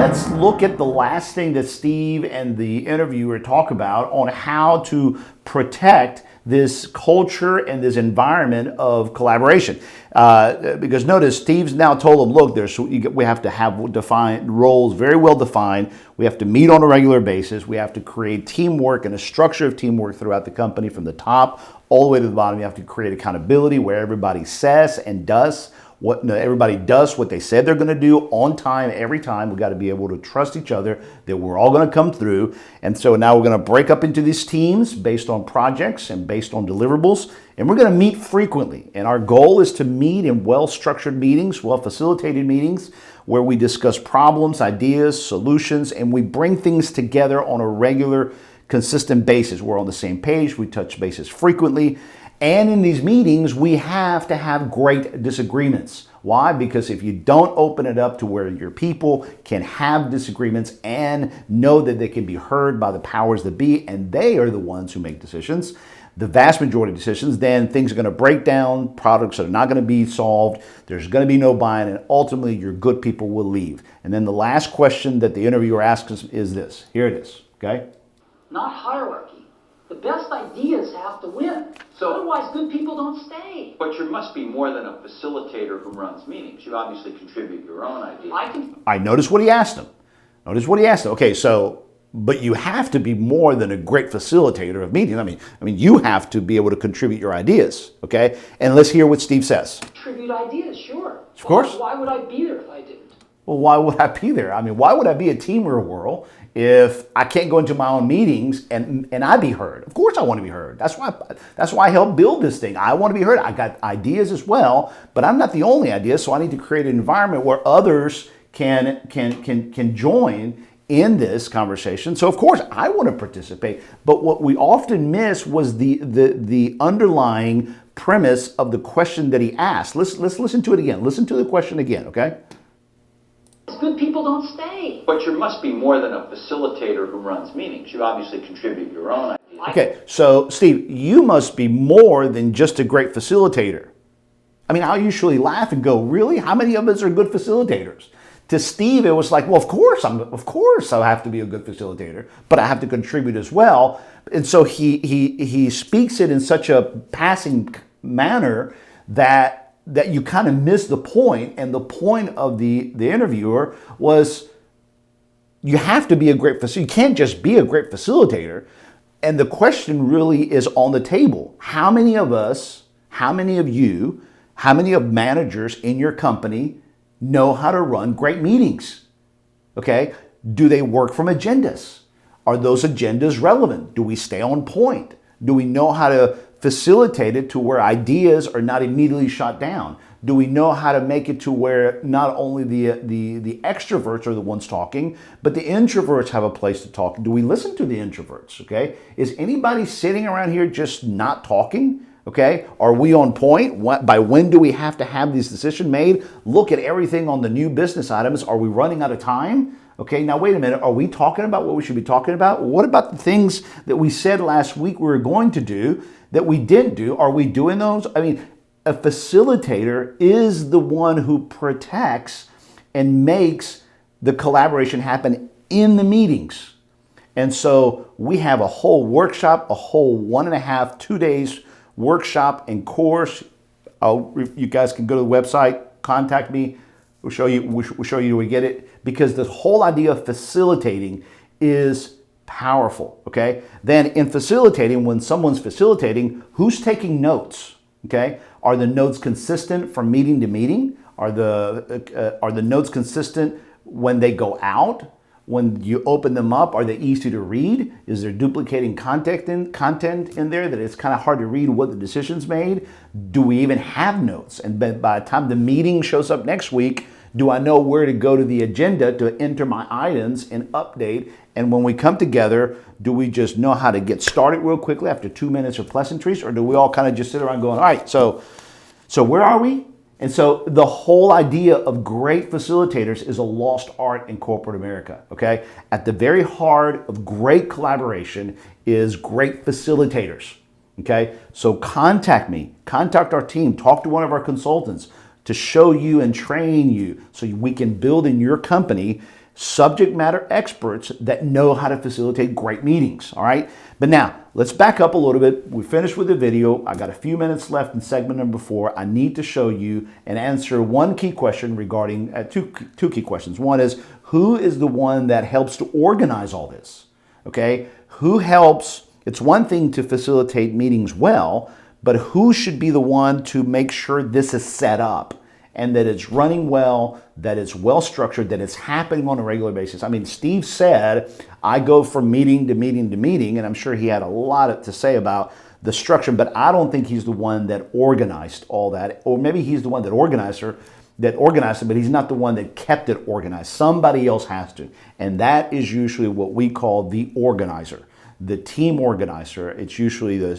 let's look at the last thing that Steve and the interviewer talk about on how to protect this culture and this environment of collaboration. Because notice, Steve's now told them, look, we have to have defined roles, very well defined. We have to meet on a regular basis. We have to create teamwork and a structure of teamwork throughout the company from the top all the way to the bottom. You have to create accountability where everybody says and does everybody does what they said they're going to do on time, every time. We got to be able to trust each other that we're all going to come through. And so now we're going to break up into these teams based on projects and based on deliverables. And we're going to meet frequently. And our goal is to meet in well-structured meetings, well-facilitated meetings, where we discuss problems, ideas, solutions, and we bring things together on a regular, consistent basis. We're on the same page. We touch bases frequently. And in these meetings, we have to have great disagreements. Why? Because if you don't open it up to where your people can have disagreements and know that they can be heard by the powers that be, and they are the ones who make decisions, the vast majority of decisions, then things are going to break down, products are not going to be solved, there's going to be no buying, and ultimately your good people will leave. And then the last question that the interviewer asks us is this. Here it is, okay? Not hierarchy. The best ideas have to win. So otherwise, good people don't stay. But you must be more than a facilitator who runs meetings. You obviously contribute your own ideas. I noticed what he asked him. Okay, so, but you have to be more than a great facilitator of meetings. I mean, you have to be able to contribute your ideas, okay? And let's hear what Steve says. Contribute ideas, sure. Of course. Why would I be there if I didn't? Well, why would I be there? I mean, why would I be a team or a whirl if I can't go into my own meetings and I be heard? Of course I want to be heard. That's why I helped build this thing. I want to be heard. I got ideas as well, but I'm not the only idea, so I need to create an environment where others can join in this conversation. So of course I want to participate, but what we often miss was the underlying premise of the question that he asked. Let's listen to it again. Listen to the question again, okay? Good people don't stay. But you must be more than a facilitator who runs meetings. You obviously contribute your own ideas. Okay, so Steve, you must be more than just a great facilitator. I mean, I usually laugh and go, really? How many of us are good facilitators? To Steve, it was like, well, of course I have to be a good facilitator, but I have to contribute as well. And so he speaks it in such a passing manner that you kind of miss the point. And the point of the interviewer was you have to be a great facilitator. You can't just be a great facilitator. And the question really is on the table. How many of us, how many of you, how many of managers in your company know how to run great meetings? Okay? Do they work from agendas? Are those agendas relevant? Do we stay on point? Do we know how to facilitate it to where ideas are not immediately shot down? Do we know how to make it to where not only the extroverts are the ones talking, but the introverts have a place to talk? Do we listen to the introverts? Okay, is anybody sitting around here just not talking? Okay, are we on point? By when do we have to have these decisions made? Look at everything on the new business items. Are we running out of time? Okay, now wait a minute. Are we talking about what we should be talking about? What about the things that we said last week we were going to do that we didn't do? Are we doing those? I mean, a facilitator is the one who protects and makes the collaboration happen in the meetings. And so we have a whole workshop, a whole 1.5, 2 days workshop and course. You guys can go to the website, contact me. We'll show you where we get it, because the whole idea of facilitating is powerful, okay? Then in facilitating, when someone's facilitating, who's taking notes, okay? Are the notes consistent from meeting to meeting? Are the notes consistent when they go out? When you open them up, are they easy to read? Is there duplicating content in there that it's kind of hard to read what the decision's made? Do we even have notes? And by the time the meeting shows up next week, do I know where to go to the agenda to enter my items and update? And when we come together, do we just know how to get started real quickly after 2 minutes of pleasantries? Or do we all kind of just sit around going, all right, so where are we? And so the whole idea of great facilitators is a lost art in corporate America, okay? At the very heart of great collaboration is great facilitators, okay? So contact me, contact our team, talk to one of our consultants to show you and train you so we can build in your company subject matter experts that know how to facilitate great meetings, all right? But now, let's back up a little bit. We finished with the video. I got a few minutes left in segment number 4. I need to show you and answer one key question regarding, two key questions. One is, who is the one that helps to organize all this, okay? Who helps? It's one thing to facilitate meetings well, but who should be the one to make sure this is set up and that it's running well, that it's well structured, that it's happening on a regular basis? I mean, Steve said, I go from meeting to meeting to meeting, and I'm sure he had a lot to say about the structure, but I don't think he's the one that organized all that. Or maybe he's the one that organized it, but he's not the one that kept it organized. Somebody else has to. And that is usually what we call the organizer, the team organizer. It's usually the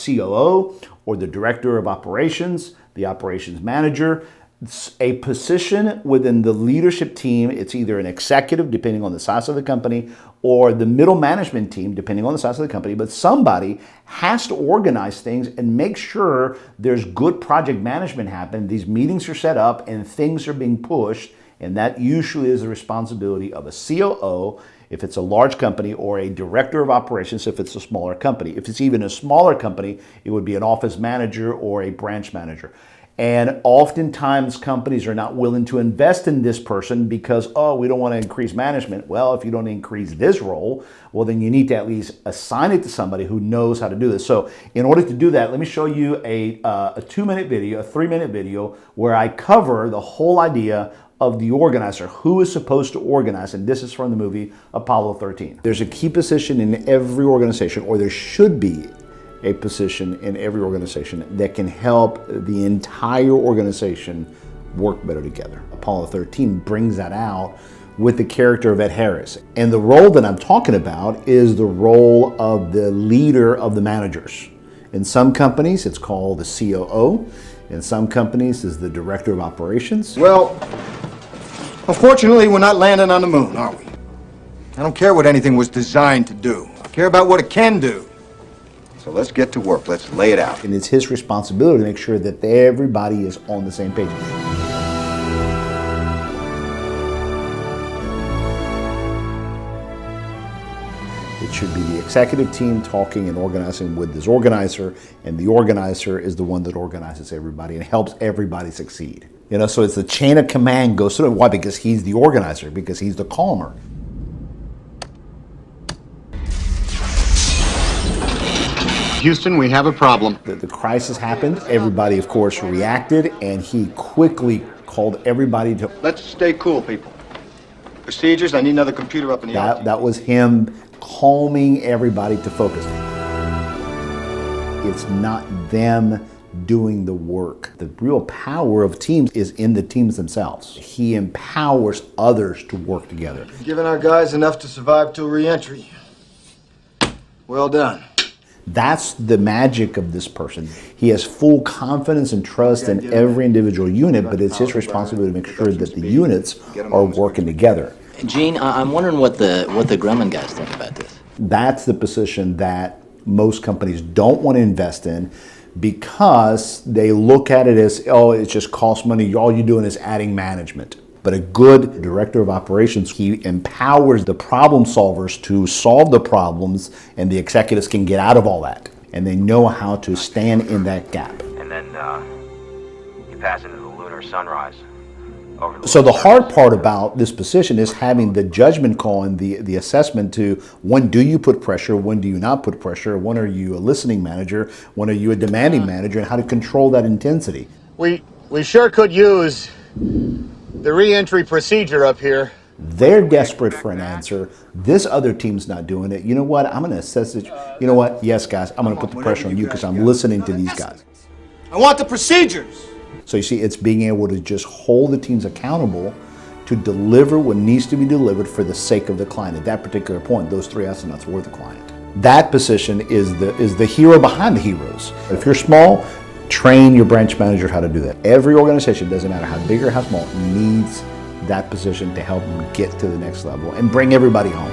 COO or the director of operations, the operations manager. It's a position within the leadership team. It's either an executive, depending on the size of the company, or the middle management team, depending on the size of the company. But somebody has to organize things and make sure there's good project management happen. These meetings are set up and things are being pushed. And that usually is the responsibility of a COO if it's a large company, or a director of operations if it's a smaller company. If it's even a smaller company, it would be an office manager or a branch manager. And oftentimes companies are not willing to invest in this person because, oh, we don't want to increase management. Well, if you don't increase this role, well, then you need to at least assign it to somebody who knows how to do this. So in order to do that, let me show you a 2-minute video, a 3-minute video, where I cover the whole idea of the organizer, who is supposed to organize, and this is from the movie Apollo 13. There's a key position in every organization, or there should be a position in every organization that can help the entire organization work better together. Apollo 13 brings that out with the character of Ed Harris. And the role that I'm talking about is the role of the leader of the managers. In some companies, it's called the COO. In some companies, it's the director of operations. Well, unfortunately, we're not landing on the moon, are we? I don't care what anything was designed to do. I care about what it can do. So let's get to work. Let's lay it out. And it's his responsibility to make sure that everybody is on the same page. It should be the executive team talking and organizing with this organizer, and the organizer is the one that organizes everybody and helps everybody succeed. You know, so it's the chain of command goes through. Why? Because he's the organizer, because he's the calmer. Houston, we have a problem. The crisis happened. Everybody, of course, reacted, and he quickly called everybody to... Let's stay cool, people. Procedures, I need another computer up in the office. That was him calming everybody to focus. It's not them doing the work. The real power of teams is in the teams themselves. He empowers others to work together. Giving our guys enough to survive till re-entry. Well done. That's the magic of this person. He has full confidence and trust in every individual unit, but it's his responsibility to make sure that the units are working together. Gene, I'm wondering what the Grumman guys think about this. That's the position that most companies don't want to invest in, because they look at it as, oh, it just costs money. All you're doing is adding management. But a good director of operations, he empowers the problem solvers to solve the problems, and the executives can get out of all that. And they know how to stand in that gap. And then you pass into the lunar sunrise. So the hard part about this position is having the judgment call and the assessment to, when do you put pressure, when do you not put pressure, when are you a listening manager, when are you a demanding manager, and how to control that intensity. We sure could use the re-entry procedure up here. They're desperate for an answer. This other team's not doing it. You know what? I'm going to assess it. You know what? Yes, guys, I'm going to put the pressure on you because I'm listening to these guys. I want the procedures. So you see, it's being able to just hold the teams accountable to deliver what needs to be delivered for the sake of the client. At that particular point, those 3 astronauts were the client. That position is the hero behind the heroes. If you're small, train your branch manager how to do that. Every organization, doesn't matter how big or how small, needs that position to help them get to the next level and bring everybody home.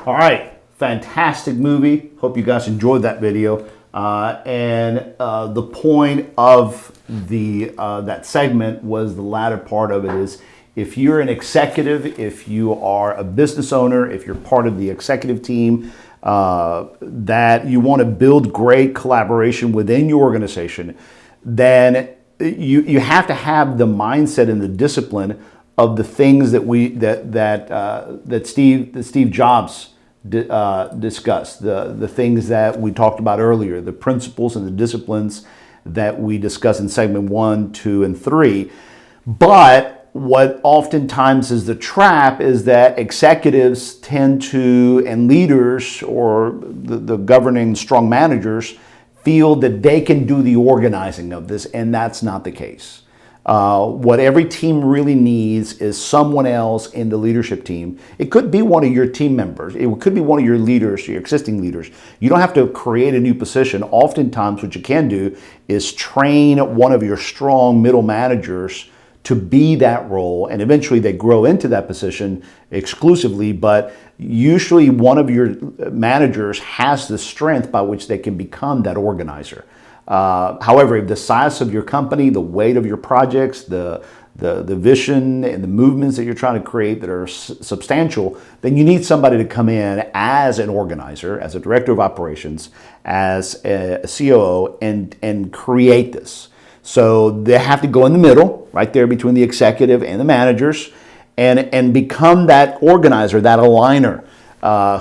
All right, fantastic movie. Hope you guys enjoyed that video. The point of the that segment was, the latter part of it If you're an executive, if you are a business owner, if you're part of the executive team, that you want to build great collaboration within your organization, then you have to have the mindset and the discipline of the things that Steve Jobs discussed, the things that we talked about earlier, the principles and the disciplines that we discussed in segment 1, 2, and 3. But what oftentimes is the trap is that executives tend to, and leaders or the governing strong managers feel that they can do the organizing of this, and that's not the case. What every team really needs is someone else in the leadership team. It could be one of your team members. It could be one of your leaders, your existing leaders. You don't have to create a new position. Oftentimes what you can do is train one of your strong middle managers to be that role, and eventually they grow into that position exclusively, but usually one of your managers has the strength by which they can become that organizer. However, if the size of your company, the weight of your projects, the vision and the movements that you're trying to create that are substantial, then you need somebody to come in as an organizer, as a director of operations, as a COO, and create this. So they have to go in the middle, right there between the executive and the managers, and become that organizer, that aligner,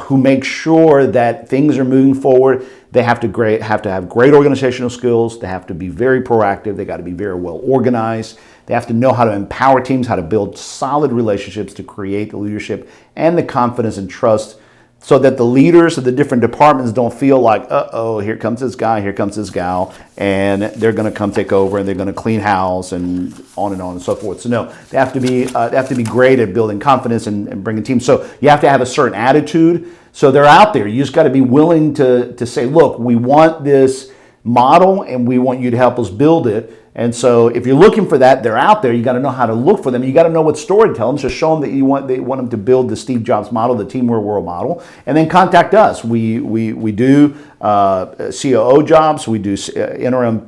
who makes sure that things are moving forward. They have to have great organizational skills. They have to be very proactive. They got to be very well organized. They have to know how to empower teams, how to build solid relationships to create the leadership and the confidence and trust, so that the leaders of the different departments don't feel like, uh-oh, here comes this guy, here comes this gal, and they're going to come take over and they're going to clean house and on and so forth. So no, they have to be great at building confidence and bringing teams. So you have to have a certain attitude. So they're out there. You just got to be willing to say, look, we want this model and we want you to help us build it. And so if you're looking for that, they're out there. You got to know how to look for them. You got to know what story to tell them. So show them that they want them to build the Steve Jobs model, the Teamwork World model, and then contact us. We do COO jobs. We do interim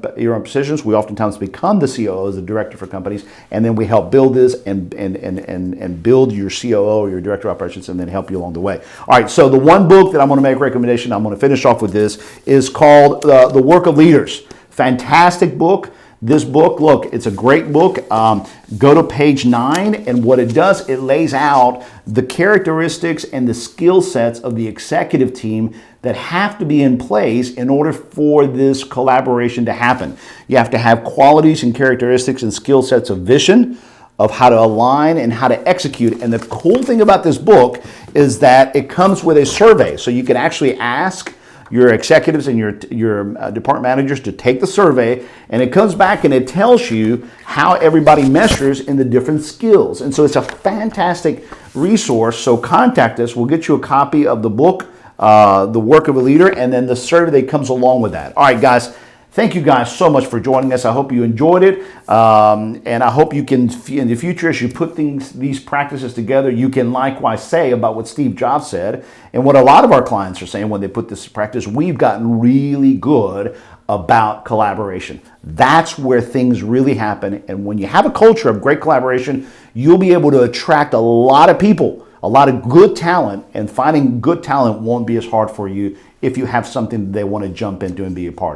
positions. We oftentimes become the COO as the director for companies, and then we help build this and build your COO or your director of operations, and then help you along the way. All right. So the one book that I'm going to make a recommendation, I'm going to finish off with this, is called The Work of Leaders. Fantastic book. This book, look, it's a great book. Go to page 9, and what it does, it lays out the characteristics and the skill sets of the executive team that have to be in place in order for this collaboration to happen. You have to have qualities and characteristics and skill sets of vision, of how to align and how to execute. And the cool thing about this book is that it comes with a survey. So you can actually ask your executives and your department managers to take the survey, and it comes back and it tells you how everybody measures in the different skills. And so it's a fantastic resource. So contact us. We'll get you a copy of the book, The Work of a Leader, and then the survey that comes along with that. All right, guys. Thank you guys so much for joining us. I hope you enjoyed it. And I hope you can, in the future, as you put these practices together, you can likewise say about what Steve Jobs said and what a lot of our clients are saying when they put this to practice. We've gotten really good about collaboration. That's where things really happen. And when you have a culture of great collaboration, you'll be able to attract a lot of people, a lot of good talent, and finding good talent won't be as hard for you if you have something that they want to jump into and be a part of.